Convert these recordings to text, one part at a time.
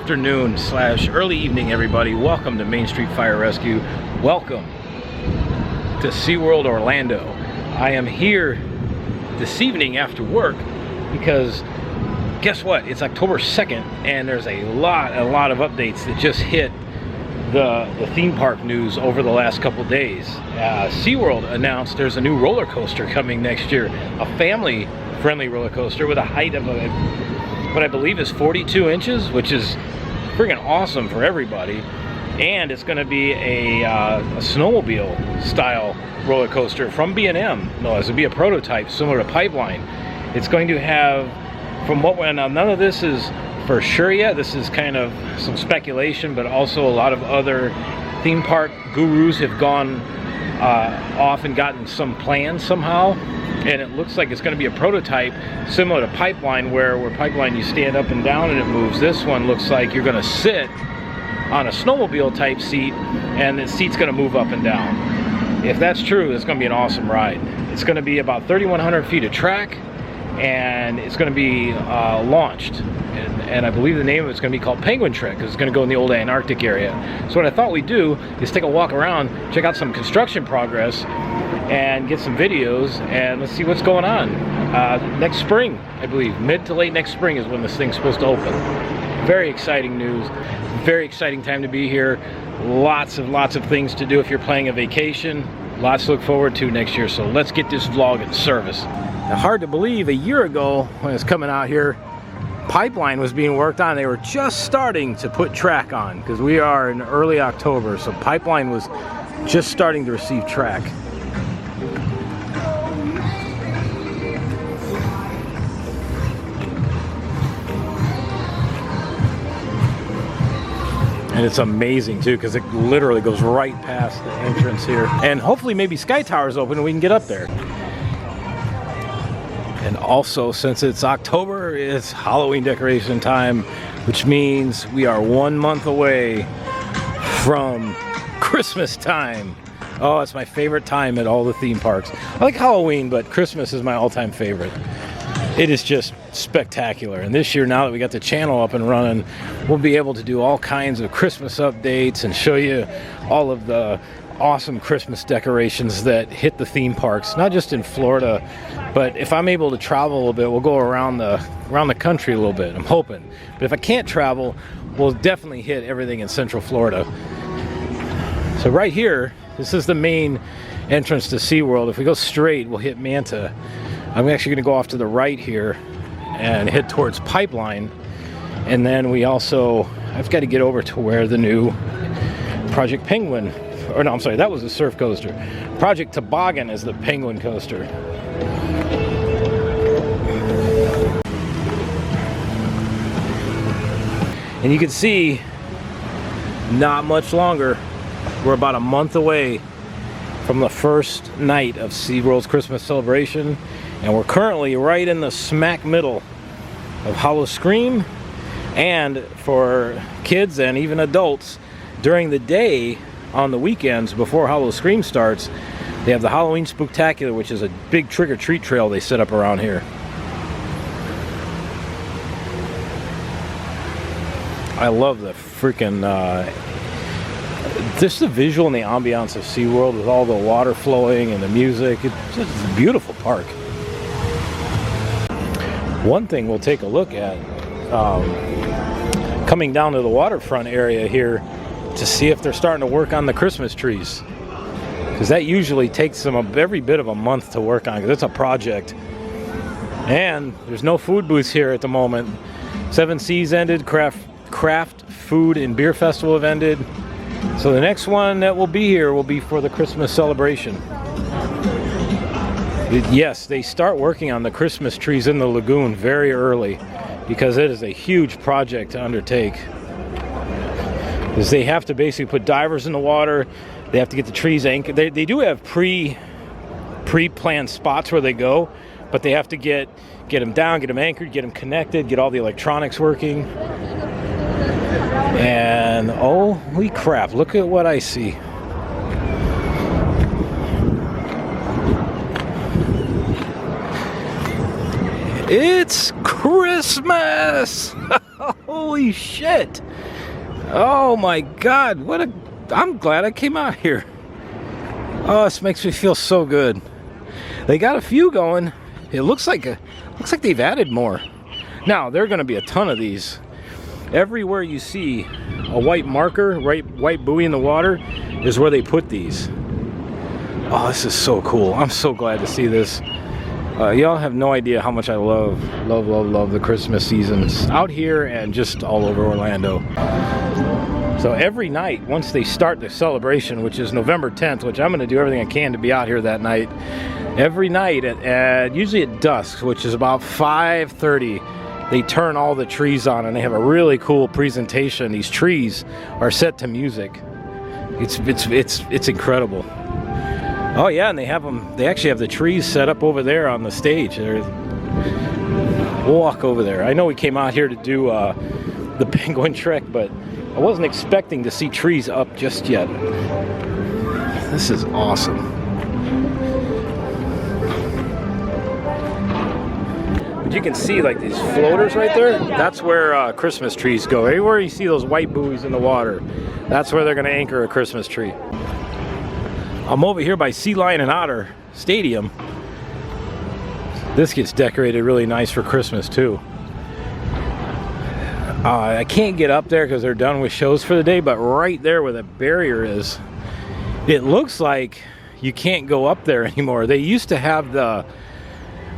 afternoon / early evening, everybody. Welcome to Main Street Fire Rescue. Welcome to Seaworld Orlando. I am here this evening after work because guess what? It's October 2nd and there's a lot of updates that just hit the theme park news over the last couple days. SeaWorld announced there's a new roller coaster coming next year, a family-friendly roller coaster with a height of what I believe is 42 inches, which is friggin' awesome for everybody. And it's going to be a snowmobile-style roller coaster from B&M. No, this would be a prototype similar to Pipeline. It's going to have, from what now none of this is for sure yet. This is kind of some speculation, but also a lot of other theme park gurus have gone off and gotten some plans somehow. And it looks like it's going to be a prototype similar to Pipeline, where Pipeline you stand up and down and it moves. This one looks like you're going to sit on a snowmobile type seat and the seat's going to move up and down. If that's true, it's going to be an awesome ride. It's going to be about 3,100 feet of track, and it's going to be launched. And I believe the name of it's going to be called Penguin Trek, because it's going to go in the old Antarctic area. So what I thought we'd do is take a walk around, check out some construction progress, and get some videos, and let's see what's going on. Next spring, I believe, mid to late next spring is when this thing's supposed to open. Very exciting news, very exciting time to be here. Lots of things to do if you're planning a vacation. Lots to look forward to next year, so let's get this vlog in service. Now, hard to believe, a year ago when I was coming out here, Pipeline was being worked on. They were just starting to put track on, because we are in early October, so Pipeline was just starting to receive track. And it's amazing too, because it literally goes right past the entrance here. And hopefully maybe Sky Tower's open and we can get up there. And also, since it's October, it's Halloween decoration time, which means we are 1 month away from Christmas time. Oh, it's my favorite time at all the theme parks. I like Halloween, but Christmas is my all-time favorite. It is just spectacular. And this year, now that we got the channel up and running, we'll be able to do all kinds of Christmas updates and show you all of the awesome Christmas decorations that hit the theme parks, not just in Florida, but if I'm able to travel a little bit, we'll go around the country a little bit, I'm hoping. But if I can't travel, we'll definitely hit everything in Central Florida. So right here, this is the main entrance to SeaWorld. If we go straight, we'll hit Manta. I'm actually going to go off to the right here and head towards Pipeline. And then I've got to get over to where the new Project Penguin, or no, I'm sorry, that was the surf coaster. Project Toboggan is the penguin coaster. And you can see, not much longer, we're about a month away from the first night of SeaWorld's Christmas celebration. And we're currently right in the smack middle of Howl-O-Scream. And for kids and even adults, during the day, on the weekends before Howl-O-Scream starts, they have the Halloween Spooktacular, which is a big trick-or-treat trail they set up around here. I love the freaking just the visual and the ambiance of SeaWorld with all the water flowing and the music. It's a beautiful park. One thing we'll take a look at, coming down to the waterfront area here, to see if they're starting to work on the Christmas trees, because that usually takes them every bit of a month to work on, because it's a project. And there's no food booths here at the moment. Seven Seas ended, Craft Food and Beer Festival have ended, so the next one that will be here will be for the Christmas celebration. Yes, they start working on the Christmas trees in the lagoon very early, because it is a huge project to undertake. Because they have to basically put divers in the water, they have to get the trees anchored. They do have pre-planned spots where they go, but they have to get them down, get them anchored, get them connected, get all the electronics working. And holy crap, look at what I see. It's Christmas! Holy shit. Oh my God, I'm glad I came out here. Oh, this makes me feel so good. They got a few going. It looks like they've added more. Now, there are going to be a ton of these. Everywhere you see a white marker, white buoy in the water, is where they put these. Oh, this is so cool. I'm so glad to see this. Y'all have no idea how much I love the Christmas seasons out here and just all over Orlando. So every night, once they start the celebration, which is November 10th, which I'm going to do everything I can to be out here that night, every night, usually at dusk, which is about 5:30, they turn all the trees on and they have a really cool presentation. These trees are set to music. It's incredible. Oh yeah, and they actually have the trees set up over there on the stage. We'll walk over there. I know we came out here to do the penguin trek, but I wasn't expecting to see trees up just yet. This is awesome. But you can see like these floaters right there. That's where Christmas trees go. Everywhere you see those white buoys in the water, that's where they're going to anchor a Christmas tree. I'm over here by Sea Lion and Otter Stadium. This gets decorated really nice for Christmas too. I can't get up there because they're done with shows for the day, but right there where the barrier is, it looks like you can't go up there anymore. They used to have the,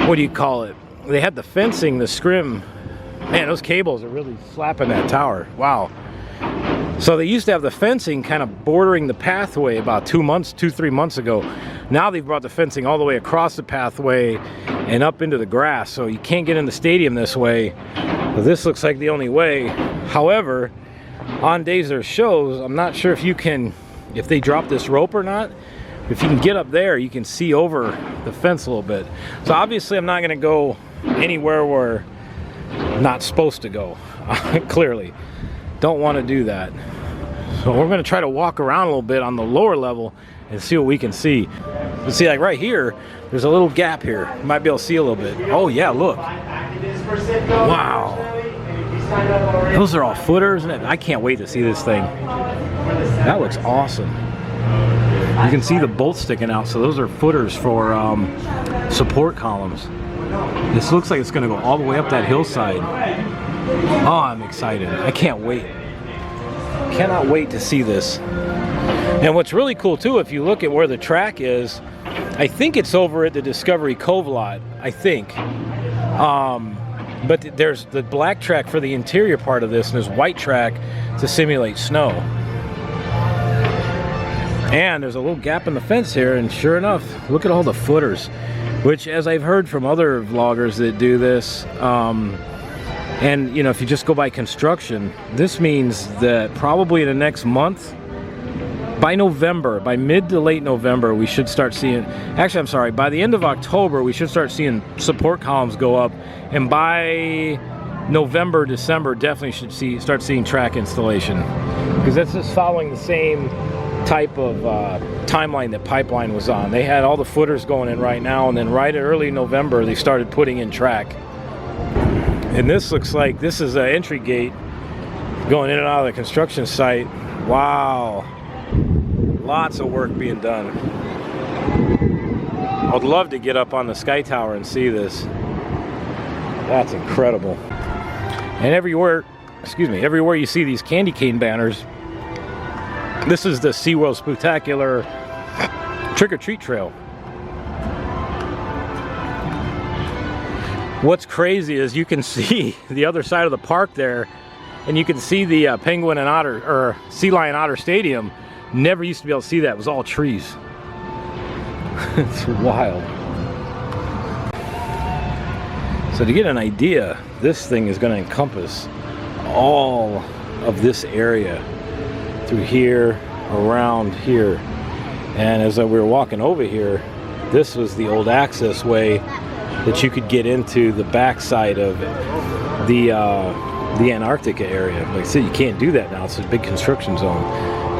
what do you call it? They had the fencing, the scrim. Man, those cables are really slapping that tower. Wow. So they used to have the fencing kind of bordering the pathway about 3 months ago. Now they've brought the fencing all the way across the pathway and up into the grass, so you can't get in the stadium this way. So this looks like the only way. However, on days there's shows, I'm not sure if they drop this rope or not. If you can get up there, you can see over the fence a little bit. So obviously I'm not going to go anywhere where I'm not supposed to go. Clearly. Don't want to do that. So we're going to try to walk around a little bit on the lower level and see what we can see. You see, like right here, there's a little gap here. You might be able to see a little bit. Oh yeah, look. Wow. Those are all footers, and I can't wait to see this thing. That looks awesome. You can see the bolts sticking out, so those are footers for support columns. This looks like it's going to go all the way up that hillside. Oh, I'm excited. I can't wait. Cannot wait to see this. And what's really cool too, if you look at where the track is, I think it's over at the Discovery Cove lot, I think. But there's the black track for the interior part of this, and there's white track to simulate snow. And there's a little gap in the fence here, and sure enough, look at all the footers, which, as I've heard from other vloggers that do this, and you know, if you just go by construction, this means that probably in the next month, by November, by mid to late November, we should start seeing, actually I'm sorry, by the end of October we should start seeing support columns go up, and by November, December definitely should start seeing track installation, because that's just following the same type of timeline that Pipeline was on. They had all the footers going in right now, and then right at early November they started putting in track. And this looks like this is an entry gate going in and out of the construction site. Wow. Lots of work being done. I'd love to get up on the Sky Tower and see this. That's incredible. And everywhere you see these candy cane banners, this is the SeaWorld Spectacular trick-or-treat trail. What's crazy is you can see the other side of the park there, and you can see the Penguin and Otter, or Sea Lion Otter Stadium. Never used to be able to see that. It was all trees. It's wild. So to get an idea, this thing is going to encompass all of this area through here, around here. And as we were walking over here, this was the old access way that you could get into the backside of the Antarctica area. Like I said, you can't do that now. It's a big construction zone.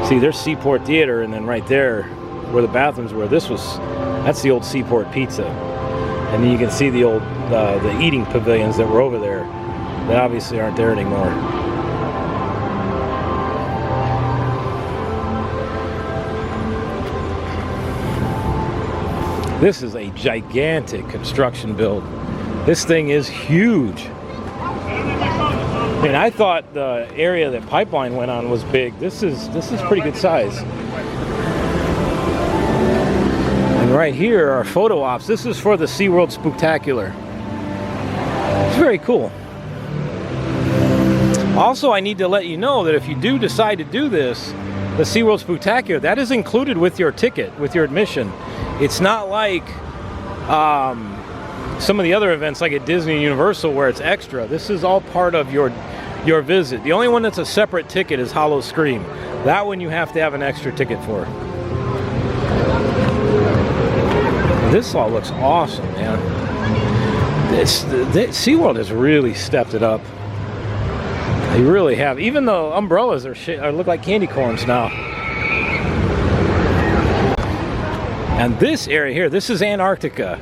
See, there's Seaport Theater, and then right there where the bathrooms were, that's the old Seaport Pizza. And then you can see the old the eating pavilions that were over there that obviously aren't there anymore. This is a gigantic construction build. This thing is huge. I mean, I thought the area that Pipeline went on was big. This is pretty good size. And right here are photo ops. This is for the SeaWorld Spooktacular. It's very cool. Also, I need to let you know that if you do decide to do this, the SeaWorld Spooktacular, that is included with your ticket, with your admission. It's not like some of the other events like at Disney and Universal where it's extra. This is all part of your visit. The only one that's a separate ticket is Hollow Scream. That one you have to have an extra ticket for. This all looks awesome, man. SeaWorld has really stepped it up. They really have. Even though umbrellas are look like candy corns now. And this area here, this is Antarctica.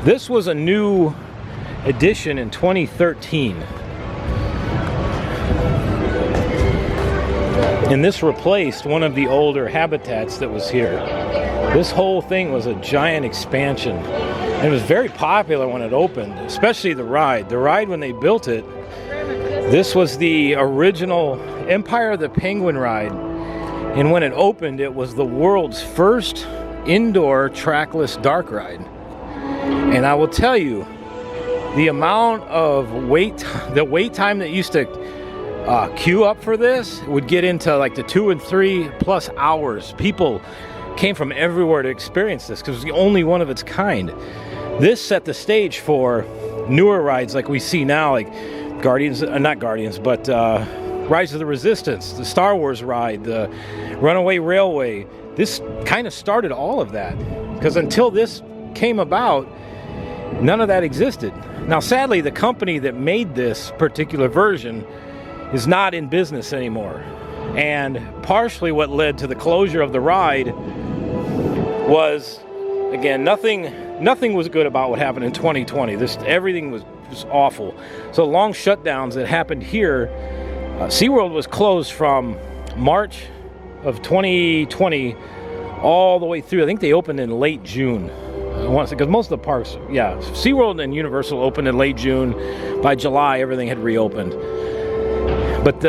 This was a new addition in 2013. And this replaced one of the older habitats that was here. This whole thing was a giant expansion. And it was very popular when it opened, especially the ride. The ride, when they built it, this was the original Empire of the Penguin ride. And when it opened, it was the world's first indoor trackless dark ride. And I will tell you, the amount of the wait time that used to queue up for this would get into like the 2 and 3 plus hours. People came from everywhere to experience this because it was the only one of its kind. This set the stage for newer rides like we see now, like not Guardians, but Rise of the Resistance, the Star Wars ride, the Runaway Railway. This kind of started all of that, because until this came about, none of that existed. Now, sadly, the company that made this particular version is not in business anymore. And partially what led to the closure of the ride was, again, nothing was good about what happened in 2020. Everything was just awful. So long shutdowns that happened here. SeaWorld was closed from March of 2020 all the way through. I think they opened in late June. Because most of the parks, yeah, SeaWorld and Universal opened in late June. By July, everything had reopened. But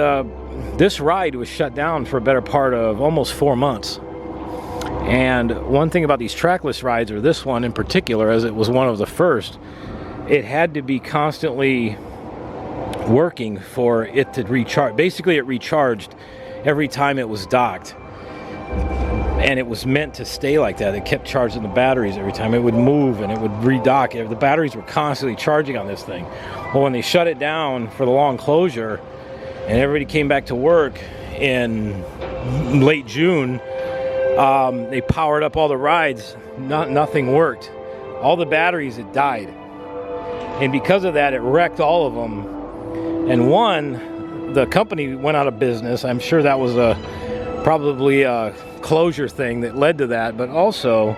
this ride was shut down for a better part of almost 4 months. And one thing about these trackless rides, or this one in particular, as it was one of the first, it had to be constantly working for it to recharge. Basically, it recharged every time it was docked. And it was meant to stay like that. It kept charging the batteries every time. It would move and it would redock. The batteries were constantly charging on this thing. Well, when they shut it down for the long closure and everybody came back to work in late June, they powered up all the rides. Nothing worked. All the batteries had died. And because of that, it wrecked all of them. And the company went out of business. I'm sure that was probably a closure thing that led to that, but also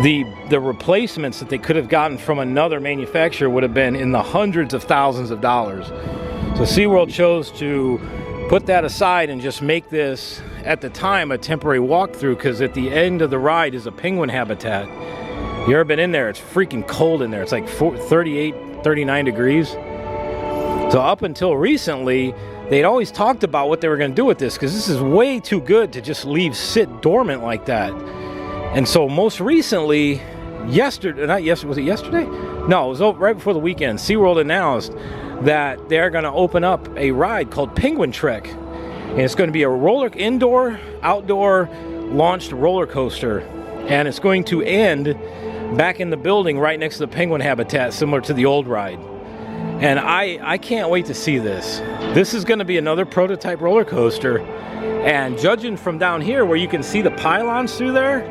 the replacements that they could have gotten from another manufacturer would have been in the hundreds of thousands of dollars. So SeaWorld chose to put that aside and just make this, at the time, a temporary walkthrough, because at the end of the ride is a penguin habitat. You ever been in there? It's freaking cold in there. It's like 38, 39 degrees. So up until recently, they'd always talked about what they were going to do with this, because this is way too good to just sit dormant like that. And so most recently, was it yesterday? No, it was right before the weekend. SeaWorld announced that they're going to open up a ride called Penguin Trek. And it's going to be a indoor, outdoor launched roller coaster. And it's going to end back in the building right next to the penguin habitat, similar to the old ride. And I can't wait to see this. This is going to be another prototype roller coaster. And judging from down here where you can see the pylons through there,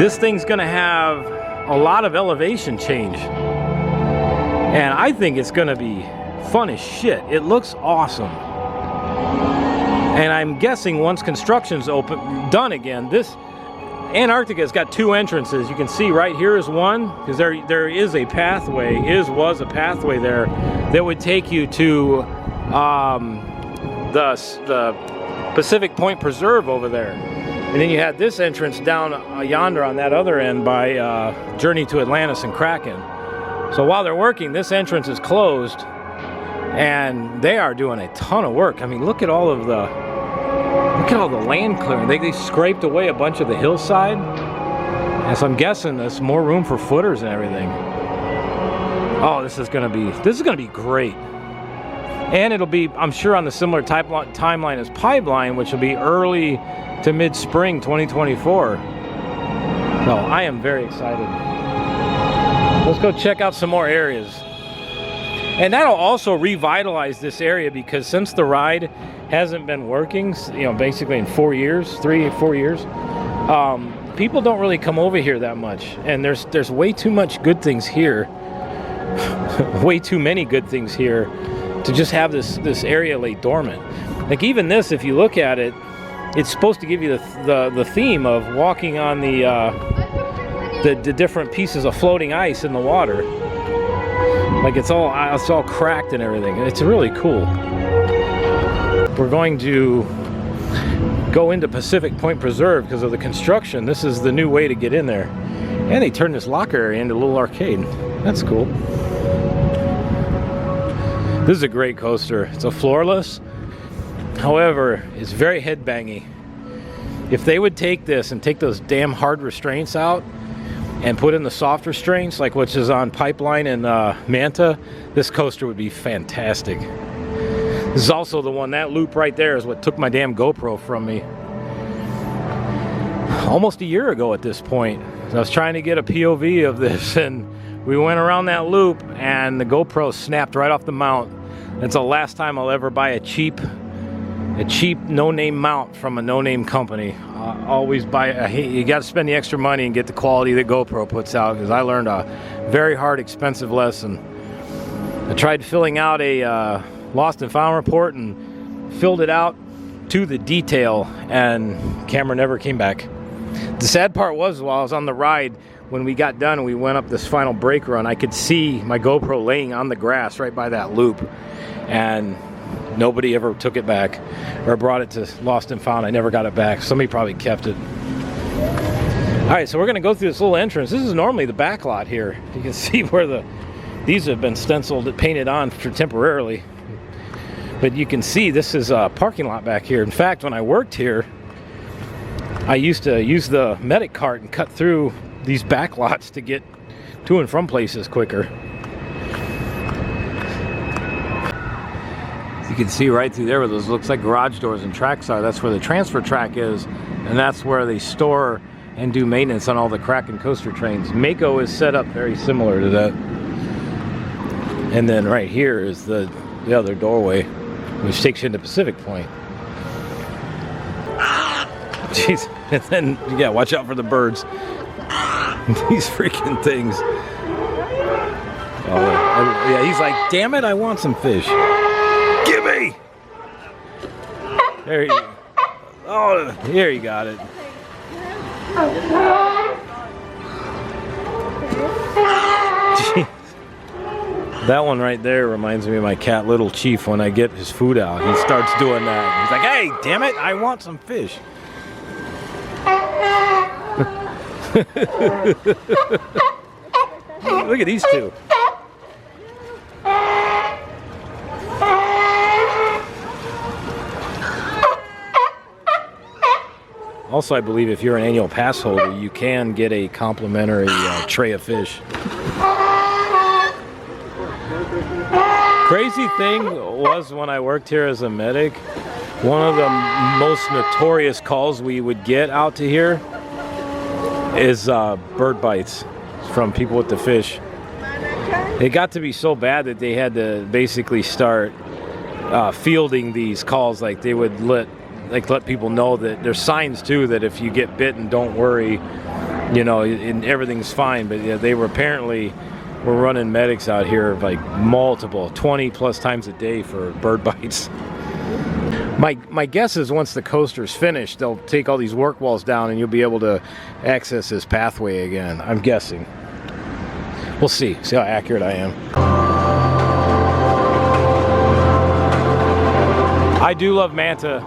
this thing's going to have a lot of elevation change. And I think it's going to be fun as shit. It looks awesome. And I'm guessing once construction's done again, this Antarctica's got 2 entrances. You can see right here is one, because there is a pathway, was a pathway there that would take you to the Pacific Point Preserve over there. And then you had this entrance down yonder on that other end by Journey to Atlantis and Kraken. So while they're working, this entrance is closed, and they are doing a ton of work. I mean, look at all the land clearing. They scraped away a bunch of the hillside, and so I'm guessing there's more room for footers and everything. Oh, this is gonna be great. And it'll be, I'm sure, on the similar timeline as Pipeline, which will be early to mid-spring 2024. So I am very excited. Let's go check out some more areas. And that'll also revitalize this area, because since the ride hasn't been working, you know, basically in 4 years, 3 or 4 years, people don't really come over here that much. And there's way too much good things here, way too many good things here to just have this area lay dormant. Like even this, if you look at it, it's supposed to give you the theme of walking on the different pieces of floating ice in the water. Like it's all cracked and everything. It's really cool. We're going to go into Pacific Point Preserve because of the construction. This is the new way to get in there. And they turned this locker area into a little arcade. That's cool. This is a great coaster. It's a floorless. However, it's very headbangy. If they would take this and take those damn hard restraints out and put in the soft restraints, like which is on Pipeline and Manta, this coaster would be fantastic. This is also the one, that loop right there is what took my damn GoPro from me. Almost a year ago at this point. I was trying to get a POV of this, and we went around that loop and the GoPro snapped right off the mount. It's the last time I'll ever buy a cheap no-name mount from a no-name company. Always buy you got to spend the extra money and get the quality that GoPro puts out, because I learned a very hard, expensive lesson. I tried filling out a lost and found report and filled it out to the detail, and camera never came back. The sad part was, while I was on the ride, when we got done and we went up this final brake run, I could see my GoPro laying on the grass right by that loop, and nobody ever took it back or brought it to Lost and Found. I never got it back. Somebody probably kept it. All right, so we're gonna go through this little entrance. This is normally the back lot here. You can see where these have been stenciled and painted on for temporarily. But you can see this is a parking lot back here. In fact, when I worked here, I used to use the medic cart and cut through these back lots to get to and from places quicker. You can see right through there where those looks like garage doors and tracks are. That's where the transfer track is, and that's where they store and do maintenance on all the Kraken coaster trains. Mako is set up very similar to that. And then right here is the other doorway, which takes you into Pacific Point. Jeez, and then, yeah, watch out for the birds. These freaking things. Oh, yeah, he's like, damn it, I want some fish. Gimme! There you go. Oh, here you got it. Jeez. That one right there reminds me of my cat, Little Chief, when I get his food out. He starts doing that. He's like, hey, damn it, I want some fish. Look at these two. Also, I believe if you're an annual pass holder, you can get a complimentary tray of fish. Crazy thing was, when I worked here as a medic, one of the most notorious calls we would get out to here is bird bites from people with the fish. It got to be so bad that they had to basically start fielding these calls. Like they would let people know that there's signs too that if you get bitten, don't worry, you know, and everything's fine. But yeah, they were apparently running medics out here like multiple 20 plus times a day for bird bites. My guess is once the coaster's finished, they'll take all these work walls down and you'll be able to access this pathway again. I'm guessing. We'll see how accurate I am. I do love Manta.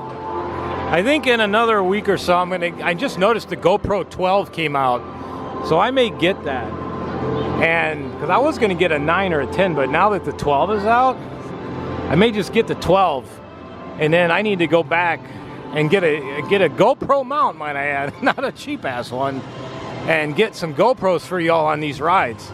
I think in another week or so, I just noticed the GoPro 12 came out, so I may get that. And because I was gonna get a 9 or a 10, but now that the 12 is out, I may just get the 12, and then I need to go back and get a GoPro mount, might I add, not a cheap ass one, and get some GoPros for y'all on these rides.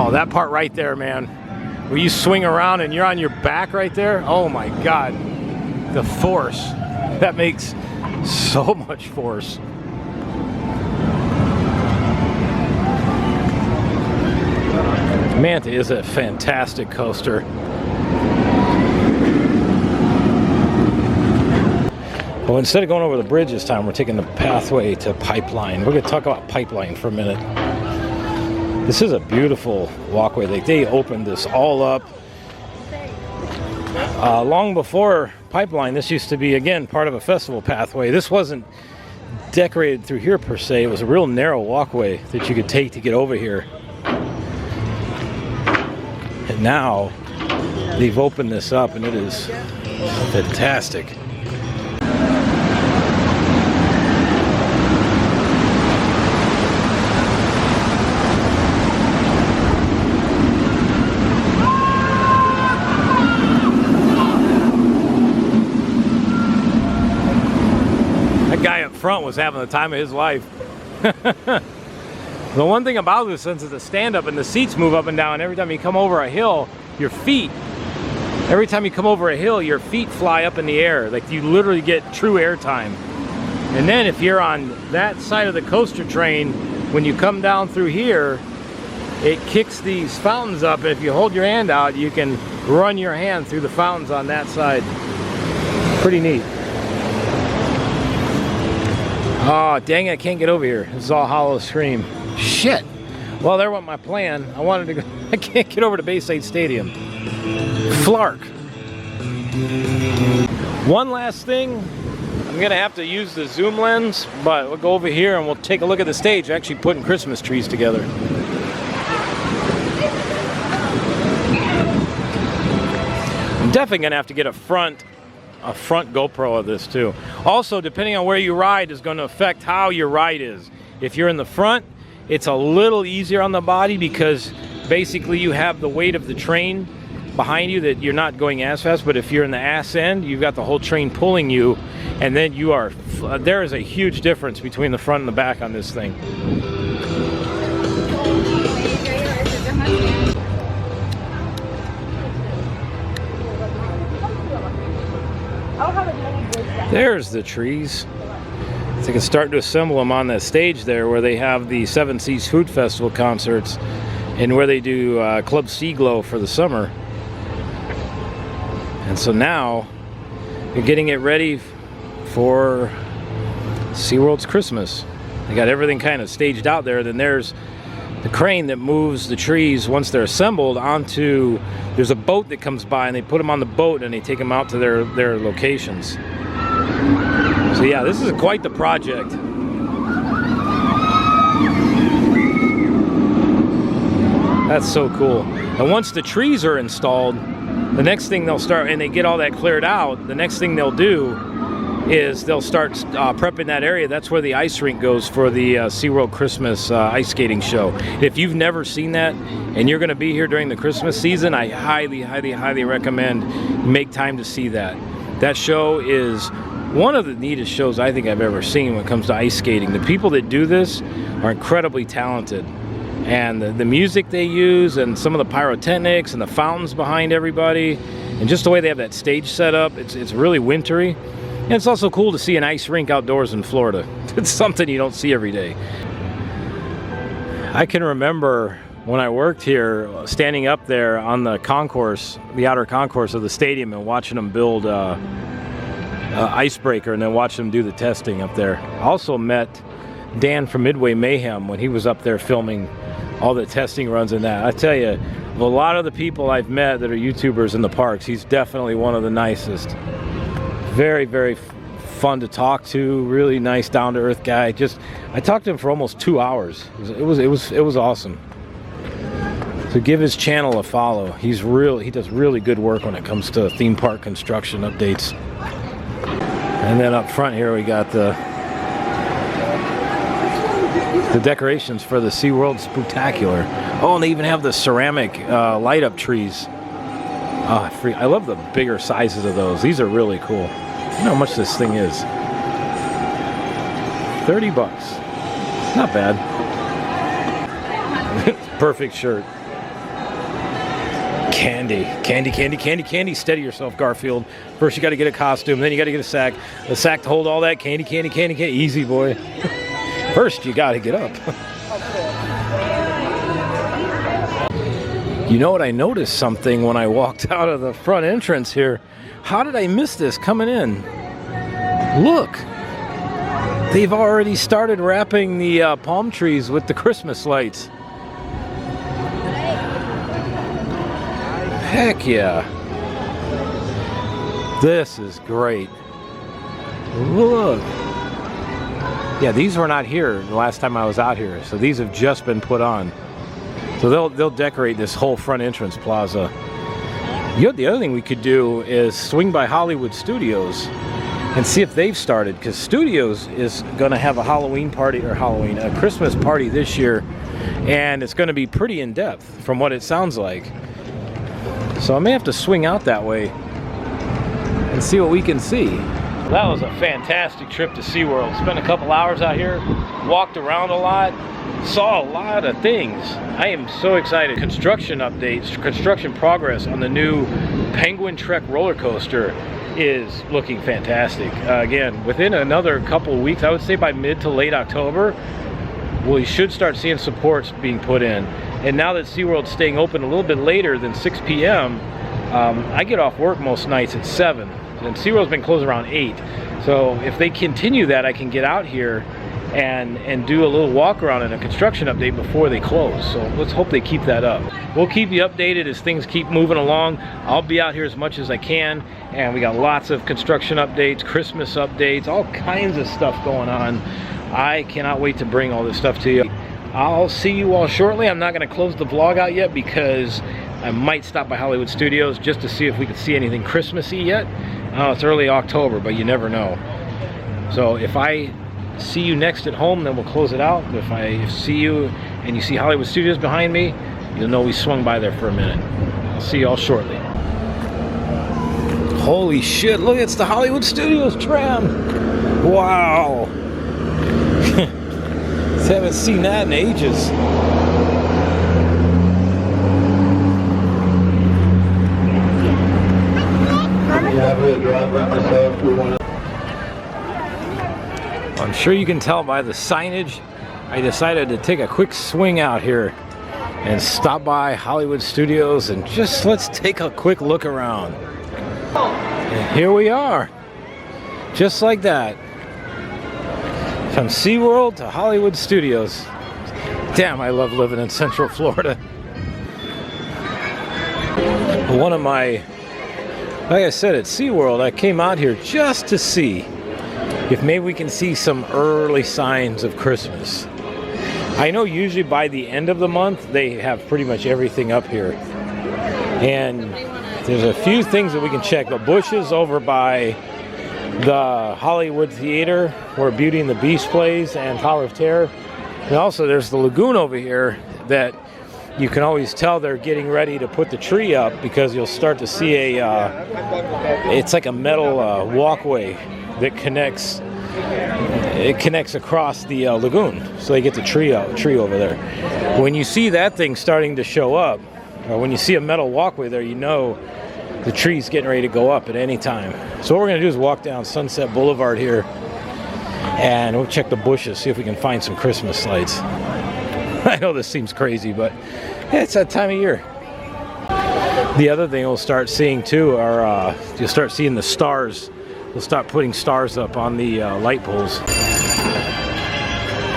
Oh, that part right there, man, where you swing around and you're on your back right there. Oh my God, the force. That makes so much force. Manta is a fantastic coaster. Well, instead of going over the bridge this time, we're taking the pathway to Pipeline. We're going to talk about Pipeline for a minute. This is a beautiful walkway. They opened this all up. Long before Pipeline, this used to be, again, part of a festival pathway. This wasn't decorated through here per se. It was a real narrow walkway that you could take to get over here. And now they've opened this up, and it is fantastic. That guy up front was having the time of his life. The one thing about this, since it's a stand-up and the seats move up and down, every time you come over a hill, your feet fly up in the air. Like, you literally get true air time. And then if you're on that side of the coaster train, when you come down through here, it kicks these fountains up. And if you hold your hand out, you can run your hand through the fountains on that side. Pretty neat. Oh, dang it, I can't get over here. This is all hollow scream. Shit. Well, there went my plan. I can't get over to Bayside Stadium. Flark. One last thing. I'm gonna have to use the zoom lens, but we'll go over here and we'll take a look at the stage. They're actually putting Christmas trees together. I'm definitely gonna have to get a front GoPro of this too. Also, depending on where you ride is going to affect how your ride is. If you're in the front, it's a little easier on the body because basically you have the weight of the train behind you that you're not going as fast. But if you're in the ass end, you've got the whole train pulling you, and then you are, there is a huge difference between the front and the back on this thing. There's the trees. They can start to assemble them on that stage there where they have the Seven Seas Food Festival concerts and where they do Club Seaglow for the summer. And so now they're getting it ready for SeaWorld's Christmas. They got everything kind of staged out there. Then there's the crane that moves the trees once they're assembled onto, there's a boat that comes by and they put them on the boat and they take them out to their locations. So yeah, this is quite the project. That's so cool. And once the trees are installed, the next thing they'll start, and they get all that cleared out, the next thing they'll do is they'll start prepping that area. That's where the ice rink goes for the SeaWorld Christmas ice skating show. If you've never seen that and you're going to be here during the Christmas season, I highly, highly, highly recommend you make time to see that. That show is one of the neatest shows I think I've ever seen when it comes to ice skating. The people that do this are incredibly talented. And the music they use and some of the pyrotechnics and the fountains behind everybody and just the way they have that stage set up, it's really wintry. And it's also cool to see an ice rink outdoors in Florida. It's something you don't see every day. I can remember when I worked here, standing up there on the concourse, the outer concourse of the stadium, and watching them build icebreaker and then watch them do the testing up there. I also met Dan from Midway Mayhem when he was up there filming all the testing runs and that. I tell you, of a lot of the people I've met that are YouTubers in the parks, he's definitely one of the nicest. Very, very fun to talk to. Really nice, down-to-earth guy. I talked to him for almost 2 hours. It was awesome. So give his channel a follow. He does really good work when it comes to theme park construction updates. And then up front here we got the decorations for the SeaWorld Spooktacular. Oh, and they even have the ceramic light up trees. Oh, I love the bigger sizes of those. These are really cool. You know how much this thing is? 30 bucks. Not bad. Perfect shirt. Candy. Steady yourself, Garfield. First you got to get a costume, then you got to get a sack to hold all that candy. Easy, boy. First you got to get up. You know what? I noticed something when I walked out of the front entrance here. How did I miss this coming in? Look, they've already started wrapping the palm trees with the Christmas lights. Heck yeah. This is great. Look. Yeah, these were not here the last time I was out here, so these have just been put on. So they'll decorate this whole front entrance plaza. The other thing we could do is swing by Hollywood Studios and see if they've started, because Studios is going to have a Halloween party, or a Christmas party this year, and it's going to be pretty in depth from what it sounds like. So I may have to swing out that way and see what we can see. That was a fantastic trip to SeaWorld. Spent a couple hours out here, walked around a lot, saw a lot of things. I am so excited. Construction updates, construction progress on the new Penguin Trek roller coaster is looking fantastic. Again, within another couple of weeks, I would say by mid to late October, we should start seeing supports being put in. And now that SeaWorld's staying open a little bit later than 6 p.m., I get off work most nights at 7. And SeaWorld's been closed around 8. So if they continue that, I can get out here and do a little walk around and a construction update before they close. So let's hope they keep that up. We'll keep you updated as things keep moving along. I'll be out here as much as I can, and we got lots of construction updates, Christmas updates, all kinds of stuff going on. I cannot wait to bring all this stuff to you. I'll see you all shortly. I'm not going to close the vlog out yet because I might stop by Hollywood Studios just to see if we can see anything Christmassy yet. It's early October, but you never know. So if I see you next at home, then we'll close it out. If I see you and you see Hollywood Studios behind me, you'll know we swung by there for a minute. I'll see you all shortly. Holy shit, look, it's the Hollywood Studios tram. Wow. Haven't seen that in ages. I'm sure you can tell by the signage, I decided to take a quick swing out here and stop by Hollywood Studios and just let's take a quick look around. And here we are, just like that. From SeaWorld to Hollywood Studios. Damn, I love living in Central Florida. One of my, like I said, at SeaWorld, I came out here just to see if maybe we can see some early signs of Christmas. I know usually by the end of the month, they have pretty much everything up here. And there's a few things that we can check. The bushes over by the Hollywood Theater where Beauty and the Beast plays and Tower of Terror. And also there's the lagoon over here that you can always tell they're getting ready to put the tree up, because you'll start to see it's like a metal walkway that connects across the lagoon. So they get the tree over there. When you see that thing starting to show up, or when you see a metal walkway there, you know the tree's getting ready to go up at any time. So what we're going to do is walk down Sunset Boulevard here and we'll check the bushes, see if we can find some Christmas lights. I know this seems crazy, but it's that time of year. The other thing we'll start seeing too are you'll start seeing the stars. We'll start putting stars up on the light poles.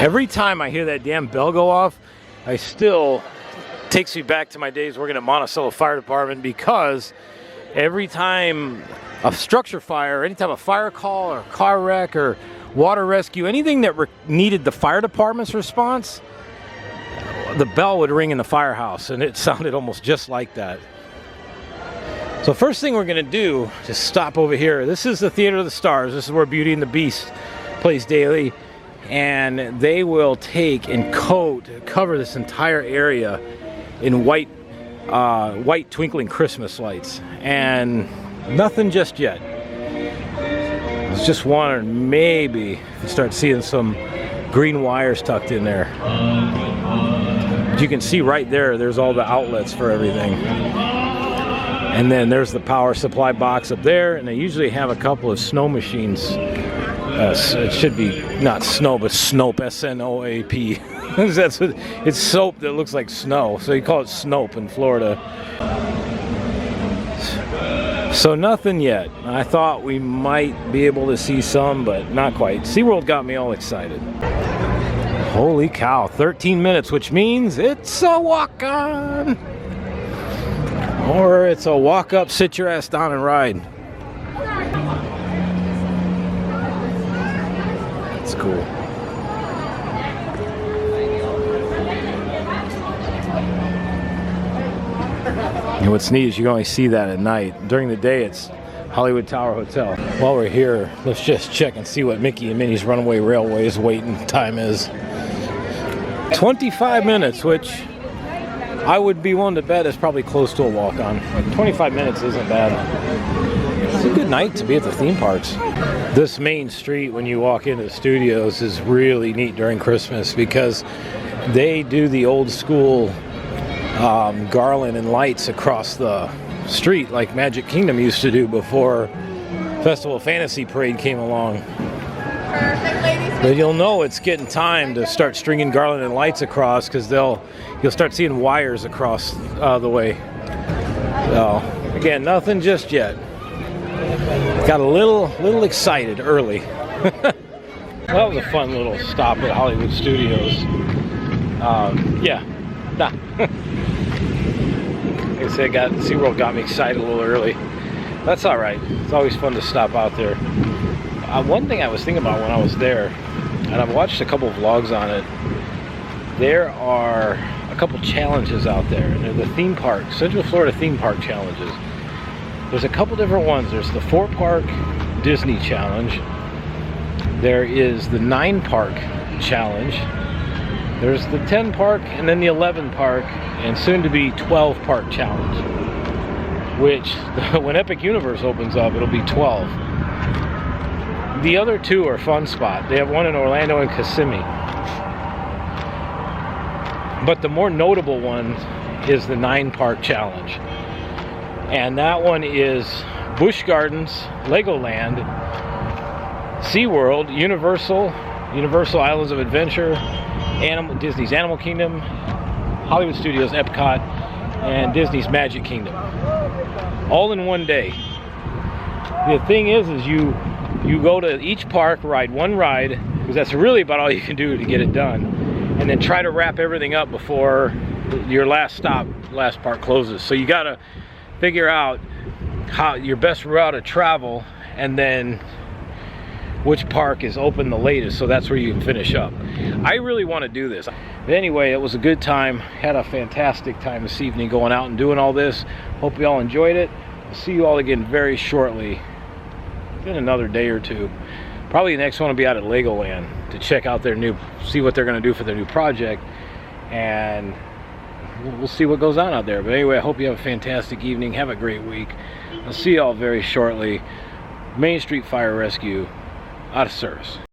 Every time I hear that damn bell go off, I still takes me back to my days working at Monticello Fire Department, because every time a structure fire, anytime a fire call or a car wreck or water rescue, anything that needed the fire department's response, the bell would ring in the firehouse, and it sounded almost just like that. So first thing we're gonna do is stop over here. This is the Theater of the Stars. This is where Beauty and the Beast plays daily, and they will take and cover this entire area in white twinkling Christmas lights, and nothing just yet. I was just wondering, maybe you start seeing some green wires tucked in there. As you can see right there, there's all the outlets for everything. And then there's the power supply box up there, and they usually have a couple of snow machines. It should be not snow, but Snope, S-N-O-A-P. That's what, it's soap that looks like snow, so you call it Snope in Florida. So nothing yet. I thought we might be able to see some, but not quite. SeaWorld got me all excited. Holy cow, 13 minutes, which means it's a walk-on. Or it's a walk up, sit your ass down and ride. That's cool. And what's neat is you can only see that at night. During the day, it's Hollywood Tower Hotel. While we're here, let's just check and see what Mickey and Minnie's Runaway Railway's waiting time is. 25 minutes, which I would be willing to bet is probably close to a walk-on. 25 minutes isn't bad. It's a good night to be at the theme parks. This main street when you walk into the studios is really neat during Christmas because they do the old school garland and lights across the street like Magic Kingdom used to do before Festival of Fantasy Parade came along. Perfect, ladies. But you'll know it's getting time to start stringing garland and lights across because you'll start seeing wires across the way. So again, nothing just yet. Got a little excited early. Well, that was a fun little stop at Hollywood Studios. Yeah, nah. Like I said, SeaWorld got me excited a little early. That's all right. It's always fun to stop out there. One thing I was thinking about when I was there, and I've watched a couple of vlogs on it, there are a couple challenges out there, and they're the theme park, Central Florida theme park challenges. There's a couple different ones. There's the 4-park Disney challenge. There is the 9-park challenge. There's the 10-park and then the 11-park and soon to be 12-park challenge, which when Epic Universe opens up, it'll be 12. The other two are Fun Spot. They have one in Orlando and Kissimmee. But the more notable one is the 9-park challenge. And that one is Busch Gardens, Legoland, SeaWorld, Universal Islands of Adventure, Disney's Animal Kingdom, Hollywood Studios Epcot, and Disney's Magic Kingdom. All in one day. The thing is you go to each park, ride one ride, because that's really about all you can do to get it done, and then try to wrap everything up before your last park closes. So you gotta figure out how your best route of travel, and then which park is open the latest, so that's where you can finish up. I really want to do this. But anyway, it was a good time. Had a fantastic time this evening going out and doing all this. Hope you all enjoyed it. I'll see you all again very shortly, in another day or two. Probably the next one will be out at Legoland to check out see what they're going to do for their new project, and we'll see what goes on out there. But anyway, I hope you have a fantastic evening. Have a great week. I'll see you all very shortly. Main Street Fire Rescue out of service.